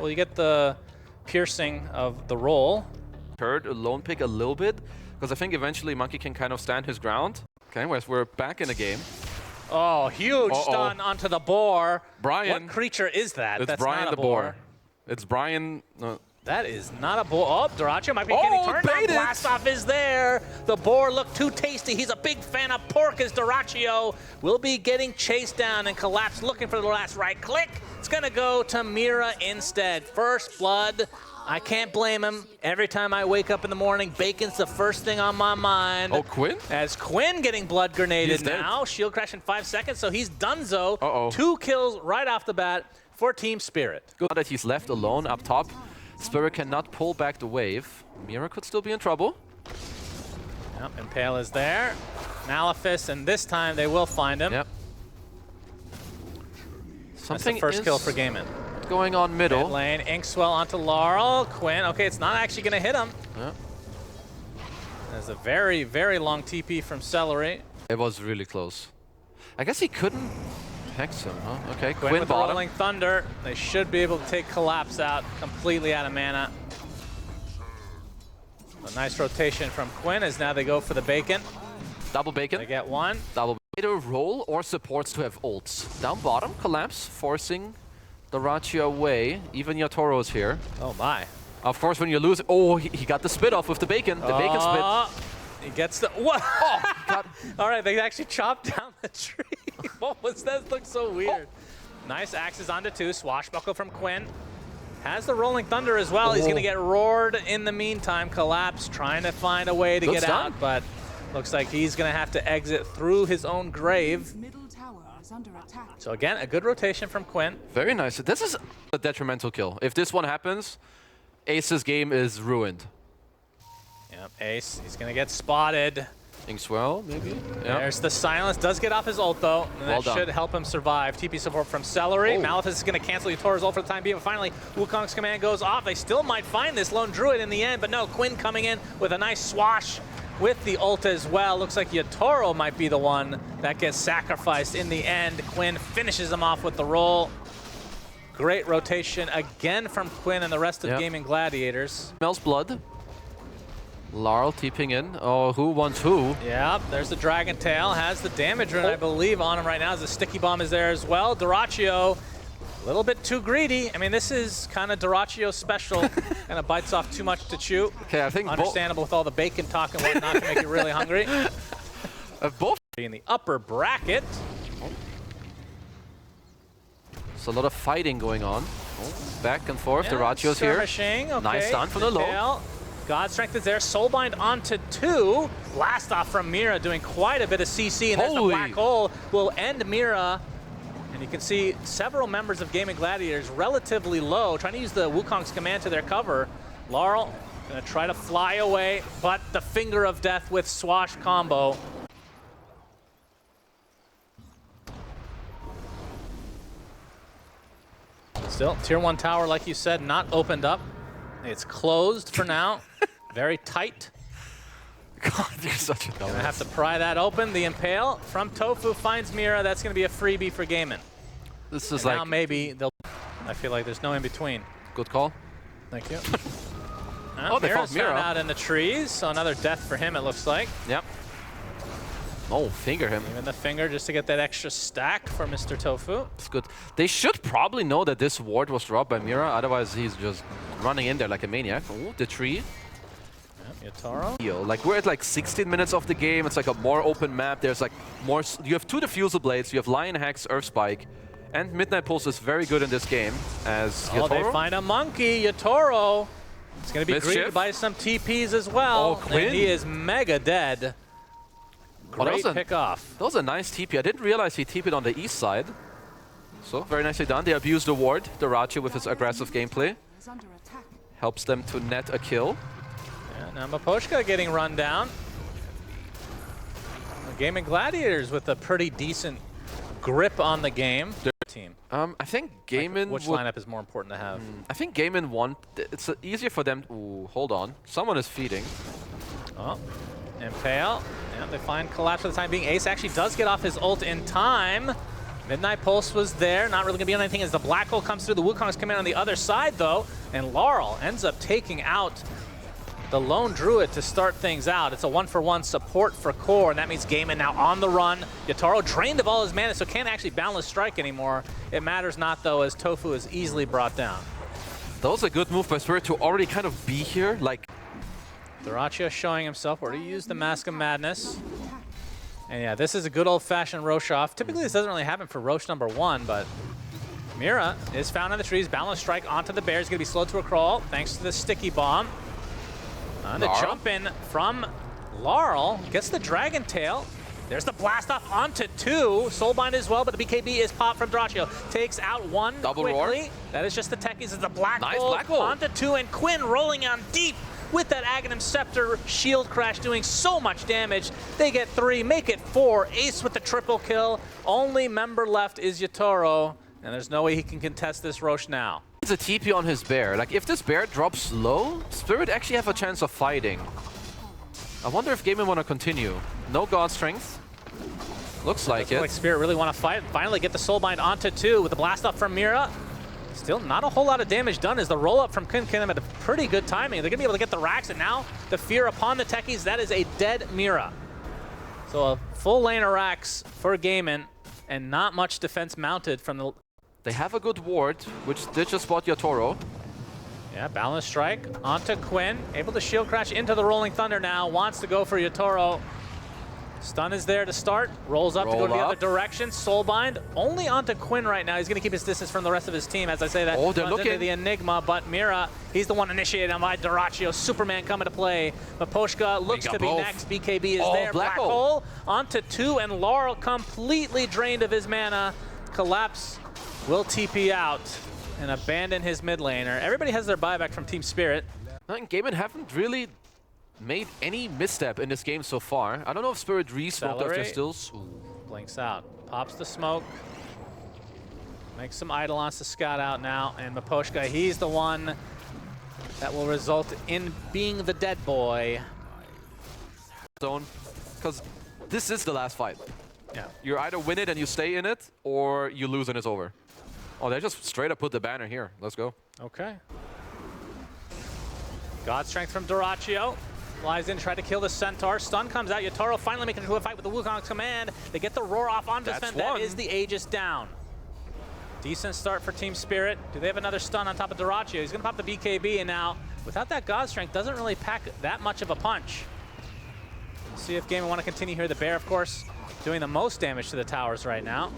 Well, you get the piercing of the roll. Hurt a lone pick a little bit, because I think eventually Monkey can kind of stand his ground. Okay, whereas we're back in the game. Oh, huge stun onto the boar. Brian. What creature is that? It's That's Brian not the a boar. boar. It's Brian. That is not a boar. Oh, Dachha might be getting turned on. Blast off is there. The boar looked too tasty. He's a big fan of pork as Dachha will be getting chased down and collapsed, looking for the last right click. It's going to go to Mira instead. First blood. I can't blame him. Every time I wake up in the morning, bacon's the first thing on my mind. Oh, Quinn? As Quinn getting blood grenaded now. Shield crash in 5 seconds, so he's donezo. 2 kills right off the bat for Team Spirit. Good that he's left alone up top. Spirit cannot pull back the wave. Mira could still be in trouble. Yep, Impale is there. Malefice, and this time they will find him. Yep. That's the first kill for Gaimin. Going on middle. Mid lane, Inkswell onto Laurel. Quinn, okay, it's not actually going to hit him. Yeah. There's a very, very long TP from Celery. It was really close. I guess he couldn't hex him, huh? Okay, Quinn with the Rolling Thunder. They should be able to take Collapse out completely out of mana. A nice rotation from Quinn as now they go for the Bacon. Double Bacon. They get one. Double. Either roll or supports to have ults. Down bottom, Collapse, forcing Dachha away. Even Yatoro's here. Oh my. Of course, when you lose, oh, he got the spit off with the Bacon. The Bacon spit. He gets the, what? Oh, God. All right, they actually chopped down the tree. What was that? That looks so weird. Nice axes onto 2. Swashbuckle from Quinn. Has the Rolling Thunder as well. He's going to get roared in the meantime. Collapse, trying to find a way to get out, but looks like he's going to have to exit through his own grave. So again, a good rotation from Quinn. Very nice. This is a detrimental kill. If this one happens, Ace's game is ruined. Yep, Ace, he's going to get spotted. Inkswell, maybe? Yeah. There's the silence. Does get off his ult, though, and that should help him survive. TP support from Celery. Malefice is going to cancel Yatoro's ult for the time being, but finally, Wukong's command goes off. They still might find this Lone Druid in the end, but no, Quinn coming in with a nice swash with the ult as well. Looks like Yatoro might be the one that gets sacrificed in the end. Quinn finishes him off with the roll. Great rotation again from Quinn and the rest of Gaming Gladiators. Smells blood. Laurel TPing in. Oh, who wants who? Yep, there's the Dragon Tail. Has the damage rune, I believe, on him right now. The Sticky Bomb is there as well. Dachha, a little bit too greedy. I mean, this is kind of Dachha's special. Kind of bites off too much to chew. Okay, I think understandable with all the bacon talk and whatnot to make you really hungry. Both in the upper bracket. There's a lot of fighting going on. Back and forth. Dachha's here. Okay. Nice stun from the low. God Strength is there. Soulbind onto 2. Blast off from Mira doing quite a bit of CC. And there's the Black Hole. Will end Mira. And you can see several members of Gaming Gladiators relatively low, trying to use the Wukong's command to their cover. Laurel gonna try to fly away, but the Finger of Death with Swash combo. Still, Tier 1 tower, like you said, not opened up. It's closed for now. Very tight. God, you're such a dumbass. Gonna have to pry that open. The Impale from Tofu finds Mira. That's gonna be a freebie for Gaimin. This is now maybe they'll. I feel like there's no in between. Good call. Thank you. They found Mira out in the trees, so another death for him. It looks like. Yep. Oh, finger him. Even the finger just to get that extra stack for Mr. Tofu. It's good. They should probably know that this ward was dropped by Mira. Otherwise, he's just running in there like a maniac. Oh, the tree. Yatoro. Like we're at like 16 minutes of the game. It's like a more open map. There's like more. You have 2 Diffusal Blades. You have Lion Hex, Earth Spike, and Midnight Pulse is very good in this game. As Yatoro. They find a monkey. Yatoro. It's gonna be greeted by some TPs as well. Oh, Quinn. And he is mega dead. Great pick off. That was a nice TP. I didn't realize he TP'd on the east side. So very nicely done. They abused the ward. Dachha with his aggressive gameplay helps them to net a kill. Now Mapochka getting run down. Gaming Gladiators with a pretty decent grip on the game. Team. I think Gaimin which lineup is more important to have? I think Gaimin won. It's easier for them. Ooh, hold on. Someone is feeding. Oh, Impale. Yeah, they find Collapse for the time being. Ace actually does get off his ult in time. Midnight Pulse was there, not really going to be on anything as the Black Hole comes through. The Wukong's coming in on the other side, though, and Laurel ends up taking out the lone Druid to start things out. It's a 1-for-1 support for core, and that means Gaimin now on the run. Yatoro drained of all his mana, so can't actually Boundless Strike anymore. It matters not, though, as Tofu is easily brought down. That was a good move by Spirit to already kind of be here. Like, Dyrachyo showing himself where to use the Mask of Madness. And yeah, this is a good old-fashioned Rosh off. Typically, this doesn't really happen for Rosh #1, but Mira is found in the trees. Boundless Strike onto the bear. He's going to be slowed to a crawl thanks to the Sticky Bomb. The jump in from Laurel gets the Dragon Tail. There's the blast off onto 2. Soulbind as well, but the BKB is popped from Dyrachyo. Takes out 1 double quickly. roar. That is just the techies. It's a Black Nice Hole Black Hole onto 2, and Quinn rolling on deep with that Aghanim Scepter shield crash doing so much damage. They get 3, make it 4. Ace with the triple kill. Only member left is Yatoro, and there's no way he can contest this Rosh now. it's a TP on his bear. Like, if this bear drops low, Spirit actually have a chance of fighting. I wonder if Gaimin want to continue. No God Strength. Looks like it. Like Spirit really want to fight. Finally get the Soulbind onto 2 with the blast off from Mira. Still not a whole lot of damage done as the roll-up from Quinn came at a pretty good timing. They're going to be able to get the racks, and now the fear upon the techies. That is a dead Mira. So a full lane of racks for Gaimin, and not much defense mounted from the... They have a good ward, which did just spot Yatoro. Yeah, Balance Strike onto Quinn. Able to shield crash into the Rolling Thunder now. Wants to go for Yatoro. Stun is there to start. Rolls up to go to the other direction. Soulbind only onto Quinn right now. He's going to keep his distance from the rest of his team. As I say that, they're looking into the Enigma, but Mira, he's the one initiated on by Dyrachyo. Superman coming to play. Maposhka looks to be next. BKB is there. Black Hole onto 2, and Laurel completely drained of his mana. Collapse will TP out and abandon his mid laner. Everybody has their buyback from Team Spirit. I think Gaimin haven't really made any misstep in this game so far. I don't know if Spirit re-smoked after stills. Blinks out. Pops the smoke. Makes some Eidolons to scout out now. And Maposhka, he's the one that will result in being the dead boy. Because this is the last fight. Yeah. You either win it and you stay in it, or you lose and it's over. Oh, they just straight up put the banner here. Let's go. Okay. God Strength from Dyrachyo. Flies in, tried to kill the Centaur. Stun comes out. Yatoro finally making it to a fight with the Wukong's command. They get the roar off onto Sven. That is the Aegis down. Decent start for Team Spirit. Do they have another stun on top of Dyrachyo? He's going to pop the BKB, and now, without that God Strength, doesn't really pack that much of a punch. We'll see if Gaimin want to continue here. The bear, of course, doing the most damage to the towers right now.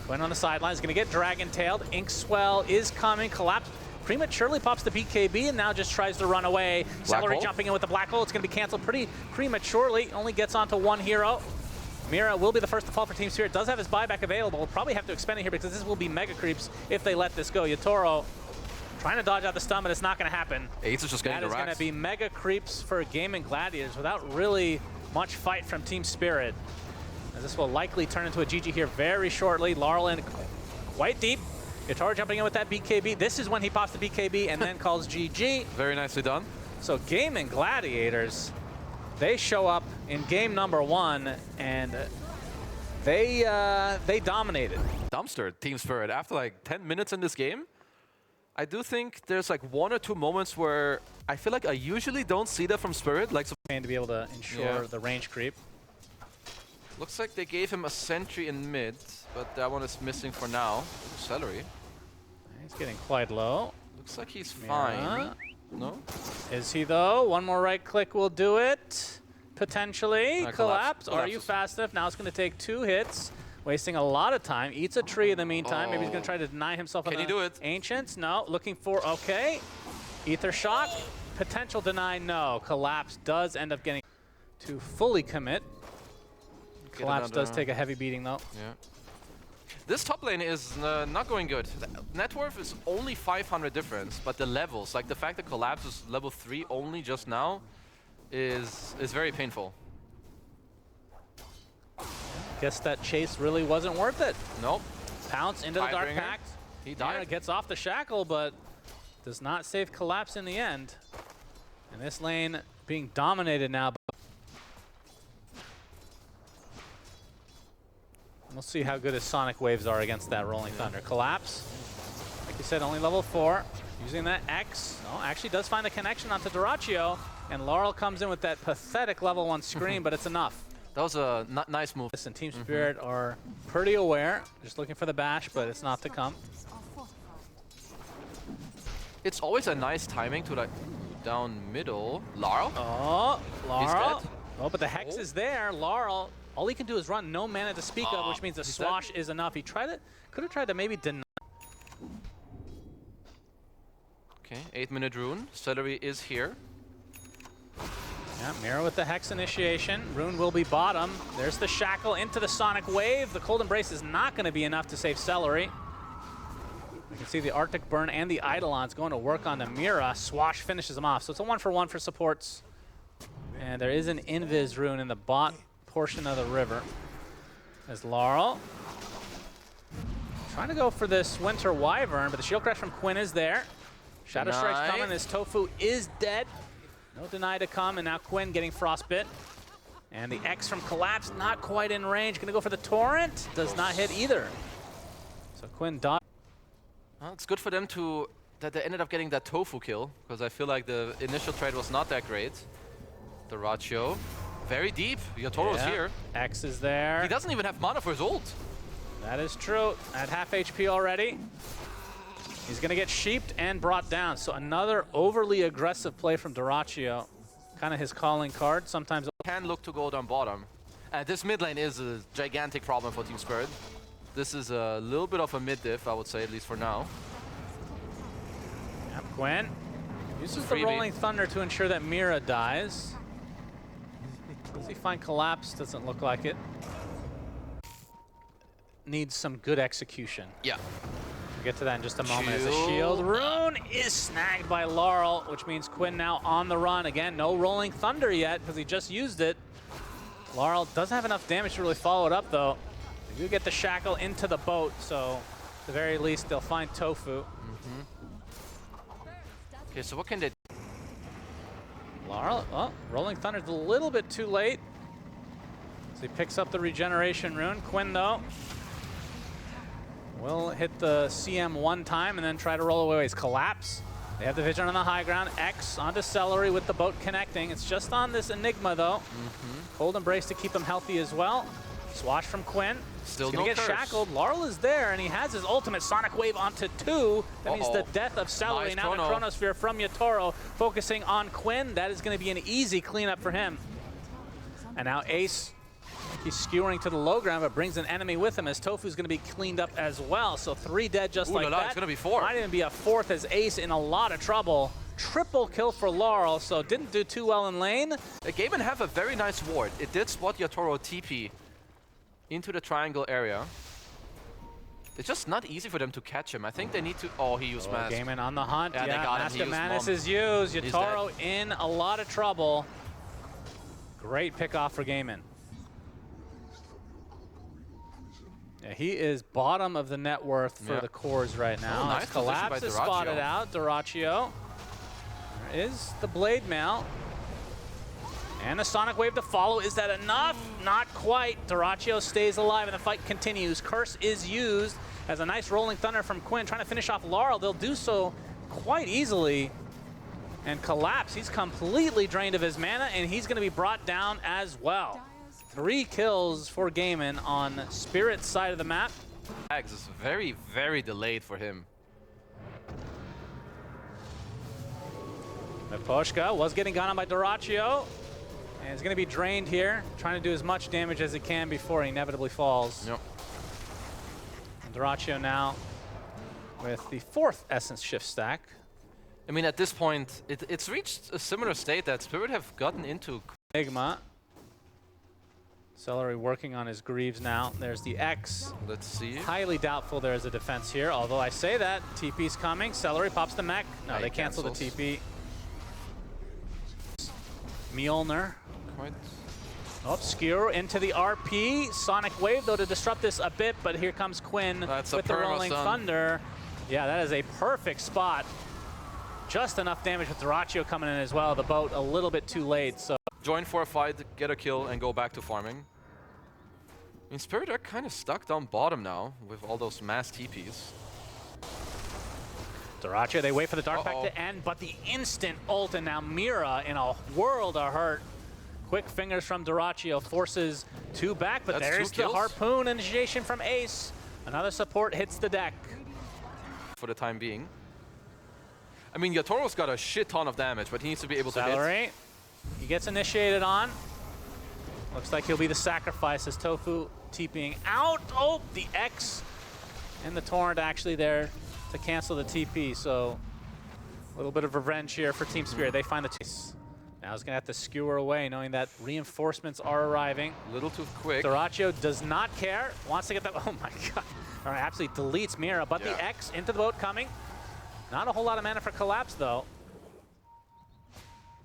Quinn on the sidelines, going to get Dragon-tailed. Inkswell is coming. Collapse. Prematurely pops the BKB and now just tries to run away. Celery jumping in with the Black Hole. It's going to be canceled pretty prematurely. Only gets onto 1 hero. Mira will be the first to fall for Team Spirit. Does have his buyback available. Will probably have to expend it here because this will be mega creeps if they let this go. Yatoro trying to dodge out the stun, but it's not going to happen. Ace is just getting the racks. That is going to be mega creeps for Gaimin Gladiators without really much fight from Team Spirit. As this will likely turn into a GG here very shortly. Laurel in quite deep. Yatoro jumping in with that BKB. This is when he pops the BKB and then calls GG. Very nicely done. So Gaimin Gladiators, they show up in game #1 and they dominated. Dumpster Team Spirit. After like 10 minutes in this game, I do think there's like 1 or 2 moments where I feel like I usually don't see that from Spirit. Like to be able to ensure the range creep. Looks like they gave him a sentry in mid, but that one is missing for now. Celery. He's getting quite low. Looks like he's fine. No? Is he though? One more right click will do it. Potentially. Collapse. Are you fast enough? Now it's going to take 2 hits. Wasting a lot of time. Eats a tree in the meantime. Maybe he's going to try to deny himself on the Ancients. No. Looking for, okay. Ether Shock. Potential deny, no. Collapse does end up getting to fully commit. Collapse does take a heavy beating though. Yeah. This top lane is not going good. Net worth is only 500 difference, but the levels, like the fact that Collapse is level 3 only just now, is very painful. Guess that chase really wasn't worth it. Nope. Pounce into the Dark Pact. He died. Gets off the shackle, but does not save Collapse in the end. And this lane being dominated now. We'll see how good his Sonic Waves are against that Rolling Thunder. Collapse, like you said, only level 4. Using that X, oh, actually does find the connection onto Dyrachyo, and Laurel comes in with that pathetic level 1 screen, but it's enough. That was a nice move. Listen, Team Spirit are pretty aware, just looking for the bash, but it's not to come. It's always a nice timing to like down middle. Laurel? Oh, Laurel. He's dead. Oh, but the Hex is there. Laurel, all he can do is run, no mana to speak of, which means the swash is enough. He could have tried to maybe deny. Okay, 8-minute rune. Celery is here. Yeah, Mira with the Hex initiation. Rune will be bottom. There's the Shackle into the Sonic Wave. The Cold Embrace is not going to be enough to save Celery. You can see the Arctic Burn and the Eidolon's going to work on the Mira. Swash finishes them off. So it's a 1-for-1 for supports. And there is an Invis rune in the bot portion of the river. There's Laurel. Trying to go for this Winter Wyvern, but the Shield Crash from Quinn is there. Shadow Strike's coming. This Tofu is dead. No deny to come, and now Quinn getting Frostbit. And the X from Collapse not quite in range. Going to go for the Torrent. Does not hit either. So Quinn dodged. Well, it's good for them that they ended up getting that Tofu kill, because I feel like the initial trade was not that great. Dyrachyo, very deep. Yatoro's here. X is there. He doesn't even have mana for his ult. That is true. At half HP already. He's going to get sheeped and brought down. So another overly aggressive play from Dyrachyo. Kind of his calling card. Sometimes it can look to go down bottom. This mid lane is a gigantic problem for Team Spirit. This is a little bit of a mid diff, I would say, at least for now. Yep, Quinn uses the Rolling Thunder to ensure that Mira dies. Does he find Collapse? Doesn't look like it. Needs some good execution. Yeah. We'll get to that in just a moment. As the shield rune is snagged by Laurel, which means Quinn now on the run. Again, no Rolling Thunder yet because he just used it. Laurel doesn't have enough damage to really follow it up, though. They do get the Shackle into the boat, so at the very least, they'll find Tofu. Okay, so what can they do? Laurel, oh, Rolling Thunder's a little bit too late. So he picks up the regeneration rune. Quinn, though, will hit the CM one time and then try to roll away his Collapse. They have the vision on the high ground. X onto Celery with the boat connecting. It's just on this Enigma, though. Cold Embrace to keep him healthy as well. Swash from Quinn. Still gonna get shackled. Laurel is there, and he has his ultimate Sonic Wave onto 2. That means the death of Celery. Now the Chronosphere from Yatoro focusing on Quinn. That is going to be an easy cleanup for him. And now Ace, he's skewering to the low ground, but brings an enemy with him as Tofu's going to be cleaned up as well. So 3 dead just like that. It's going to be 4. Might even be a 4th as Ace in a lot of trouble. Triple kill for Laurel, so didn't do too well in lane. Gaiman have a very nice ward. It did spot Yatoro TP into the triangle area. It's just not easy for them to catch him. I think they need to... Oh, he used Mask. Gaiman on the hunt. Yeah, they got Mask him. of Madness is used. Yatoro in a lot of trouble. Great pick off for Gaiman. Yeah, he is bottom of the net worth for the cores right now. Oh, nice. Collapse is spotted out. Dyrachyo. There is the Blade Mail. And the Sonic Wave to follow. Is that enough? Not quite. Dyrachyo stays alive and the fight continues. Curse is used as a nice Rolling Thunder from Quinn trying to finish off Laurel. They'll do so quite easily. And Collapse, he's completely drained of his mana and he's going to be brought down as well. 3 kills for Gaiman on Spirit's side of the map. Ags is very, very delayed for him. Miposhka was getting gone on by Dyrachyo. And he's going to be drained here, trying to do as much damage as he can before he inevitably falls. Yep. And Dyrachyo now with the 4th Essence Shift stack. I mean, at this point, it's reached a similar state that Spirit have gotten into. Enigma. Celery working on his Greaves now. There's the X. Let's see. Highly doubtful there is a defense here, although I say that. TP's coming. Celery pops the mech. No, they cancel the TP. Mjolnir. Oh, Skewer into the RP. Sonic Wave, though, to disrupt this a bit, but here comes Quinn with the Rolling Thunder. Yeah, that is a perfect spot. Just enough damage with Dyrachyo coming in as well. The boat a little bit too late, so. Join for a fight, get a kill, and go back to farming. I mean, Spirit are kind of stuck down bottom now with all those mass TPs. Dachha, they wait for the Dark Pact to end, but the instant ult, and now Mira in a world of hurt. Quick fingers from Dachha forces two back, but there's the Harpoon initiation from Ace. Another support hits the deck. For the time being. I mean, Yatoro's got a shit ton of damage, but he needs to be able to hit. He gets initiated on. Looks like he'll be the sacrifice as Tofu TPing out. Oh, the X and the Torrent actually there to cancel the TP. So a little bit of revenge here for Team Spirit. They find the chase. Now he's going to have to skewer away, knowing that reinforcements are arriving. A little too quick. Dachha does not care. Wants to get that. Oh my god. All right, absolutely deletes Mira, but the X into the boat coming. Not a whole lot of mana for Collapse, though.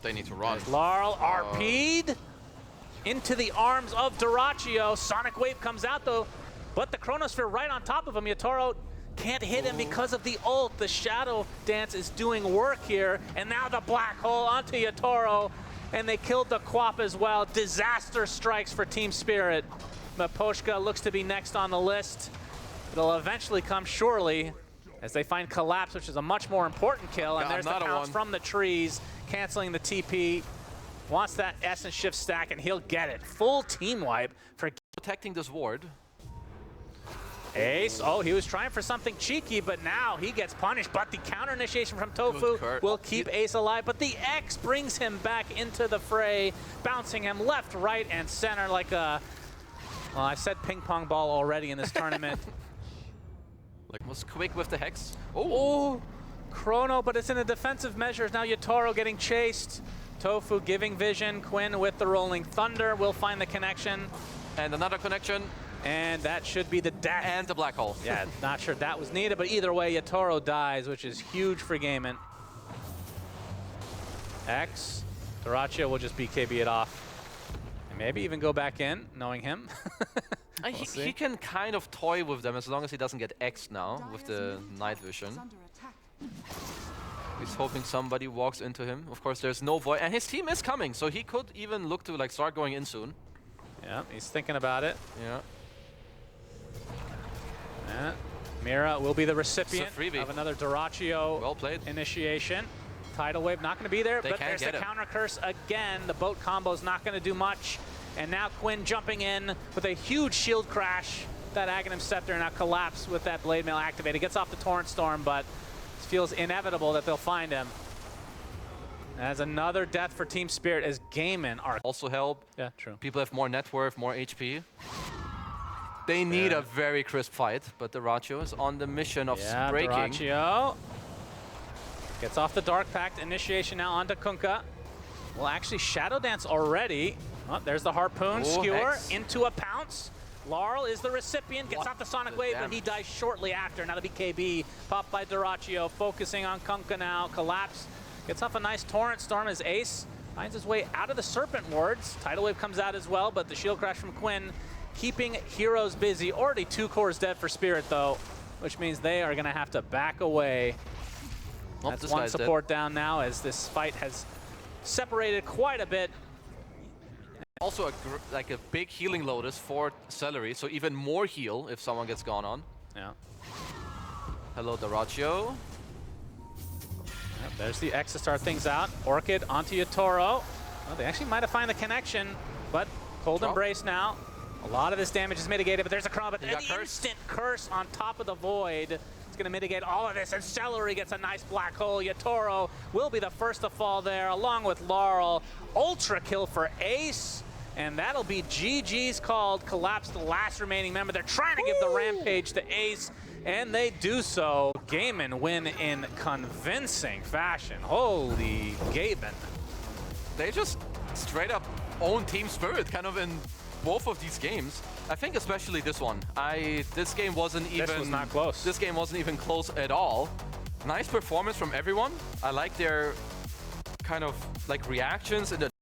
They need to run. There's Laurel RP'd into the arms of Dachha. Sonic Wave comes out, though, but the Chronosphere right on top of him. Yatoro can't hit him because of the ult. The Shadow Dance is doing work here, and now the Black Hole onto Yatoro, and they killed the Quap as well. Disaster strikes for Team Spirit. Maposhka looks to be next on the list. It'll eventually come, surely, as they find Collapse, which is a much more important kill. And there's the pounce from the trees, canceling the TP. Wants that Essence Shift stack, and he'll get it. Full team wipe for protecting this ward. Ace, he was trying for something cheeky, but now he gets punished. But the counter initiation from Tofu will keep Ace alive. But the X brings him back into the fray, bouncing him left, right, and center like a, well, I said ping pong ball already in this tournament. Like, was quick with the Hex. Oh, Chrono, but it's in a defensive measures. Now Yatoro getting chased. Tofu giving vision. Quinn with the Rolling Thunder will find the connection. And another connection. And that should be the death. And the Black Hole. Yeah, not sure that was needed, but either way, Yatoro dies, which is huge for Gaiman. X, Dachha will just BKB it off. And maybe even go back in, knowing him. He can kind of toy with them as long as he doesn't get X'd now with the night vision. He's hoping somebody walks into him. Of course, there's no void, and his team is coming, so he could even look to like start going in soon. Yeah, he's thinking about it. Yeah. Mira will be the recipient of another Dachha initiation. Tidal Wave not going to be there, but there's the counter curse again. The boat combo is not going to do much. And now Quinn jumping in with a huge shield crash. That Aghanim Scepter now Collapse with that Blade Mail activated. Gets off the Torrent Storm, but it feels inevitable that they'll find him. As another death for Team Spirit as Gaiman are also help. Yeah, true. People have more net worth, more HP. They need a very crisp fight, but Dachha is on the mission of breaking. Dachha gets off the Dark Pact. Initiation now onto Kunkka. Well, actually, Shadow Dance already. Oh, there's the Harpoon skewer into a pounce. Laurel is the recipient, gets off the Sonic Wave, but he dies shortly after. Now the BKB popped by Dachha, focusing on Kunkka now. Collapse gets off a nice Torrent Storm as Ace finds his way out of the Serpent Wards. Tidal Wave comes out as well, but the shield crash from Quinn keeping heroes busy. Already 2 cores dead for Spirit, though, which means they are going to have to back away. That's one support down now as this fight has separated quite a bit. Also, like a big healing lotus for Celery, so even more heal if someone gets gone on. Yeah. Hello, Dachha. Yep, there's the X to start things out. Orchid onto Yatoro. Well, they actually might have found the connection, but Cold Embrace now. A lot of this damage is mitigated, but there's a Chrono, but an instant curse on top of the Void. It's going to mitigate all of this, and Celery gets a nice Black Hole. Yatoro will be the first to fall there, along with Laurel. Ultra kill for Ace. And that'll be GG's called. Collapse, the last remaining member. They're trying to give the Rampage to Ace, and they do so. Gaiman win in convincing fashion. Holy Gaiman. They just straight up own Team Spirit kind of in both of these games. I think especially this one. This game wasn't even... This was not close. This game wasn't even close at all. Nice performance from everyone. I like their kind of like reactions in the